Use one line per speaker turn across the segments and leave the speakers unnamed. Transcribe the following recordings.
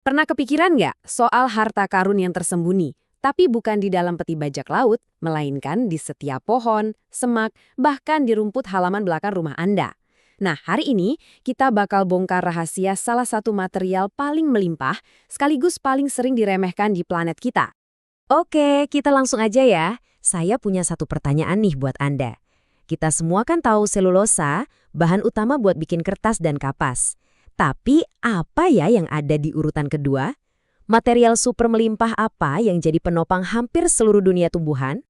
Pernah kepikiran nggak soal harta karun yang tersembunyi, tapi bukan di dalam peti bajak laut, melainkan di setiap pohon, semak, bahkan di rumput halaman belakang rumah Anda? Nah, hari ini kita bakal bongkar rahasia salah satu material paling melimpah, sekaligus paling sering diremehkan di planet kita.
Oke, kita langsung aja ya. Saya punya satu pertanyaan nih buat Anda. Kita semua kan tahu selulosa, bahan utama buat bikin kertas dan kapas. Tapi apa ya yang ada di urutan kedua? Material super melimpah apa yang jadi penopang hampir seluruh dunia tumbuhan?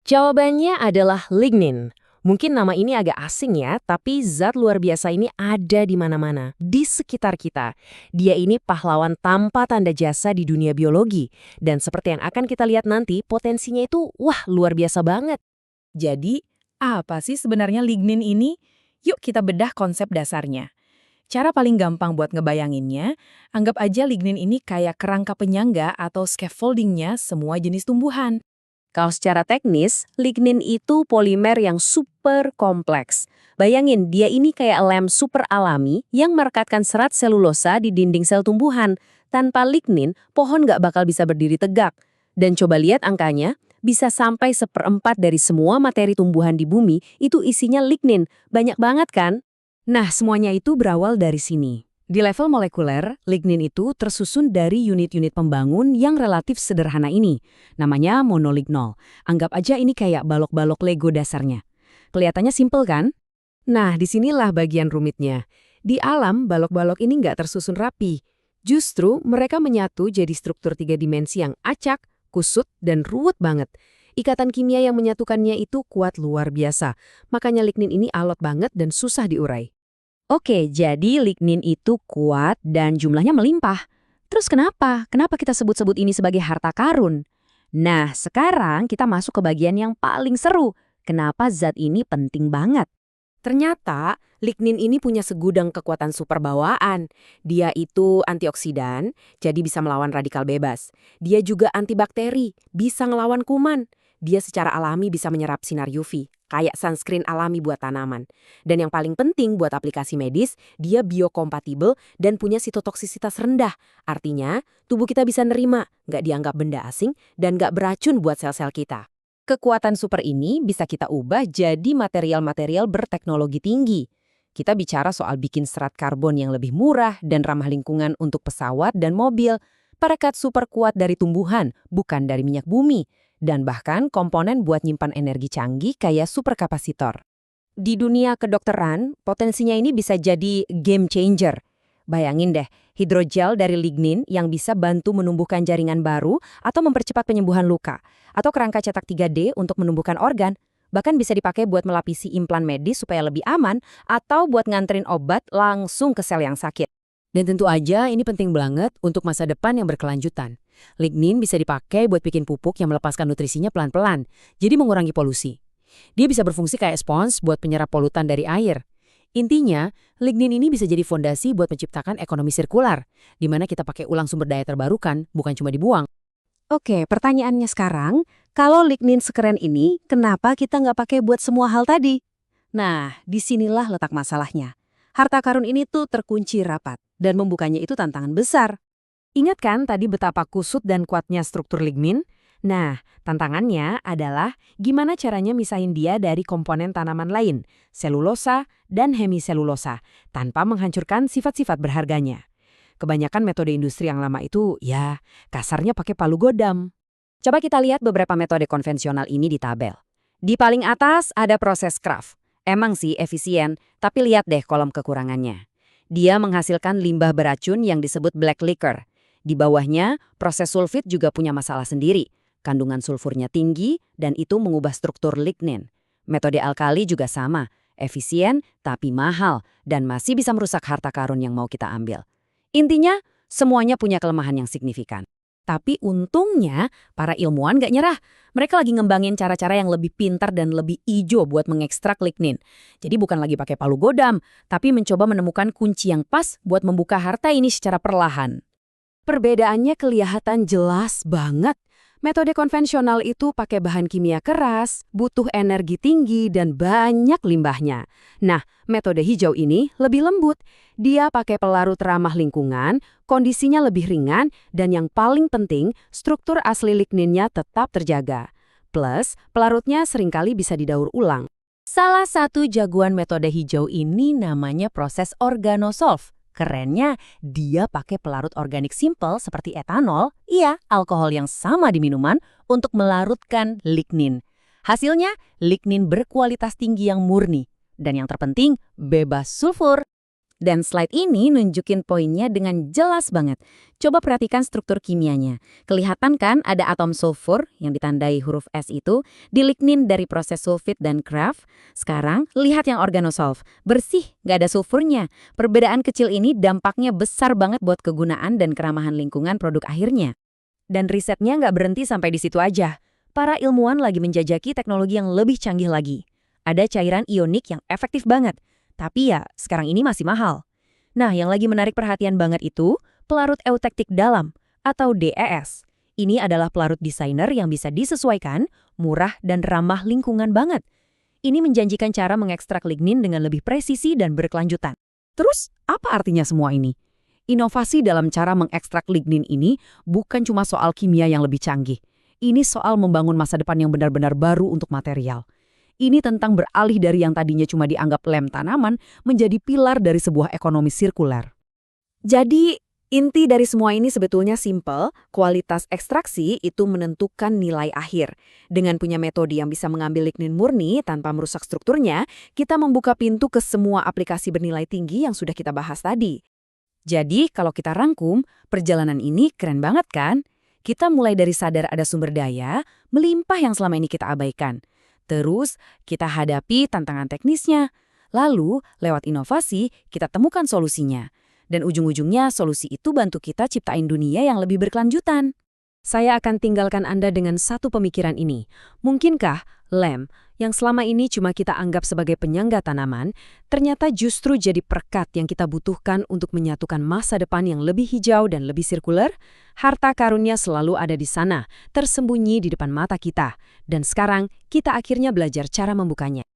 Jawabannya adalah lignin. Mungkin nama ini agak asing ya, tapi zat luar biasa ini ada di mana-mana, di sekitar kita. Dia ini pahlawan tanpa tanda jasa di dunia biologi. Dan seperti yang akan kita lihat nanti, potensinya itu wah luar biasa banget.
Jadi, apa sih sebenarnya lignin ini? Yuk kita bedah konsep dasarnya. Cara paling gampang buat ngebayanginnya, anggap aja lignin ini kayak kerangka penyangga atau scaffoldingnya semua jenis tumbuhan.
Kalau secara teknis, lignin itu polimer yang super kompleks. Bayangin, dia ini kayak lem super alami yang merekatkan serat selulosa di dinding sel tumbuhan. Tanpa lignin, pohon nggak bakal bisa berdiri tegak. Dan coba lihat angkanya, bisa sampai 1/4 dari semua materi tumbuhan di bumi itu isinya lignin. Banyak banget kan?
Nah, semuanya itu berawal dari sini. Di level molekuler, lignin itu tersusun dari unit-unit pembangun yang relatif sederhana ini. Namanya monolignol. Anggap aja ini kayak balok-balok Lego dasarnya. Kelihatannya simpel kan? Nah, disinilah bagian rumitnya. Di alam, balok-balok ini nggak tersusun rapi. Justru mereka menyatu jadi struktur 3 dimensi yang acak, kusut, dan ruwet banget. Ikatan kimia yang menyatukannya itu kuat luar biasa. Makanya lignin ini alot banget dan susah diurai.
Oke, jadi lignin itu kuat dan jumlahnya melimpah. Terus kenapa? Kenapa kita sebut-sebut ini sebagai harta karun? Nah, sekarang kita masuk ke bagian yang paling seru. Kenapa zat ini penting banget?
Ternyata, lignin ini punya segudang kekuatan super bawaan. Dia itu antioksidan, jadi bisa melawan radikal bebas. Dia juga antibakteri, bisa ngelawan kuman. Dia secara alami bisa menyerap sinar UV, kayak sunscreen alami buat tanaman. Dan yang paling penting buat aplikasi medis, dia biokompatibel dan punya sitotoksisitas rendah. Artinya, tubuh kita bisa nerima, nggak dianggap benda asing, dan nggak beracun buat sel-sel kita. Kekuatan super ini bisa kita ubah jadi material-material berteknologi tinggi. Kita bicara soal bikin serat karbon yang lebih murah dan ramah lingkungan untuk pesawat dan mobil. Perekat super kuat dari tumbuhan, bukan dari minyak bumi. Dan bahkan komponen buat nyimpan energi canggih kayak superkapasitor. Di dunia kedokteran, potensinya ini bisa jadi game changer. Bayangin deh, hidrogel dari lignin yang bisa bantu menumbuhkan jaringan baru atau mempercepat penyembuhan luka. Atau kerangka cetak 3D untuk menumbuhkan organ. Bahkan bisa dipakai buat melapisi implan medis supaya lebih aman atau buat nganterin obat langsung ke sel yang sakit.
Dan tentu aja ini penting banget untuk masa depan yang berkelanjutan. Lignin bisa dipakai buat bikin pupuk yang melepaskan nutrisinya pelan-pelan, jadi mengurangi polusi. Dia bisa berfungsi kayak spons buat penyerap polutan dari air. Intinya, lignin ini bisa jadi fondasi buat menciptakan ekonomi sirkular, di mana kita pakai ulang sumber daya terbarukan, bukan cuma dibuang.
Oke, pertanyaannya sekarang, kalau lignin sekeren ini, kenapa kita nggak pakai buat semua hal tadi? Nah, disinilah letak masalahnya. Harta karun ini tuh terkunci rapat, dan membukanya itu tantangan besar.
Ingat kan tadi betapa kusut dan kuatnya struktur lignin? Nah, tantangannya adalah gimana caranya misahin dia dari komponen tanaman lain, selulosa dan hemiselulosa, tanpa menghancurkan sifat-sifat berharganya. Kebanyakan metode industri yang lama itu, ya, kasarnya pakai palu godam.
Coba kita lihat beberapa metode konvensional ini di tabel. Di paling atas ada proses Kraft. Emang sih efisien, tapi lihat deh kolom kekurangannya. Dia menghasilkan limbah beracun yang disebut black liquor. Di bawahnya, proses sulfit juga punya masalah sendiri. Kandungan sulfurnya tinggi dan itu mengubah struktur lignin. Metode alkali juga sama, efisien tapi mahal dan masih bisa merusak harta karun yang mau kita ambil. Intinya, semuanya punya kelemahan yang signifikan. Tapi untungnya, para ilmuwan gak nyerah. Mereka lagi ngembangin cara-cara yang lebih pintar dan lebih ijo buat mengekstrak lignin. Jadi bukan lagi pakai palu godam, tapi mencoba menemukan kunci yang pas buat membuka harta ini secara perlahan.
Perbedaannya kelihatan jelas banget. Metode konvensional itu pakai bahan kimia keras, butuh energi tinggi, dan banyak limbahnya. Nah, metode hijau ini lebih lembut.
Dia pakai pelarut ramah lingkungan, kondisinya lebih ringan, dan yang paling penting, struktur asli ligninnya tetap terjaga. Plus, pelarutnya seringkali bisa didaur ulang.
Salah satu jagoan metode hijau ini namanya proses organosolv. Kerennya, dia pakai pelarut organik simpel seperti etanol, alkohol yang sama di minuman, untuk melarutkan lignin. Hasilnya, lignin berkualitas tinggi yang murni. Dan yang terpenting, bebas sulfur.
Dan slide ini nunjukin poinnya dengan jelas banget. Coba perhatikan struktur kimianya. Kelihatan kan ada atom sulfur yang ditandai huruf S itu di lignin dari proses sulfit dan Kraft. Sekarang lihat yang organosolv. Bersih, nggak ada sulfurnya. Perbedaan kecil ini dampaknya besar banget buat kegunaan dan keramahan lingkungan produk akhirnya.
Dan risetnya nggak berhenti sampai di situ aja. Para ilmuwan lagi menjajaki teknologi yang lebih canggih lagi. Ada cairan ionik yang efektif banget. Tapi ya, sekarang ini masih mahal. Nah, yang lagi menarik perhatian banget itu, pelarut eutektik dalam, atau DES. Ini adalah pelarut desainer yang bisa disesuaikan, murah, dan ramah lingkungan banget. Ini menjanjikan cara mengekstrak lignin dengan lebih presisi dan berkelanjutan. Terus, apa artinya semua ini? Inovasi dalam cara mengekstrak lignin ini bukan cuma soal kimia yang lebih canggih. Ini soal membangun masa depan yang benar-benar baru untuk material. Ini tentang beralih dari yang tadinya cuma dianggap lem tanaman menjadi pilar dari sebuah ekonomi sirkuler.
Jadi, inti dari semua ini sebetulnya simpel, kualitas ekstraksi itu menentukan nilai akhir. Dengan punya metode yang bisa mengambil lignin murni tanpa merusak strukturnya, kita membuka pintu ke semua aplikasi bernilai tinggi yang sudah kita bahas tadi.
Jadi, kalau kita rangkum, perjalanan ini keren banget kan? Kita mulai dari sadar ada sumber daya, melimpah yang selama ini kita abaikan. Terus, kita hadapi tantangan teknisnya. Lalu, lewat inovasi, kita temukan solusinya. Dan ujung-ujungnya, solusi itu bantu kita ciptain dunia yang lebih berkelanjutan. Saya akan tinggalkan Anda dengan satu pemikiran ini. Mungkinkah lem, yang selama ini cuma kita anggap sebagai penyangga tanaman, ternyata justru jadi perekat yang kita butuhkan untuk menyatukan masa depan yang lebih hijau dan lebih sirkuler? Harta karunnya selalu ada di sana, tersembunyi di depan mata kita. Dan sekarang, kita akhirnya belajar cara membukanya.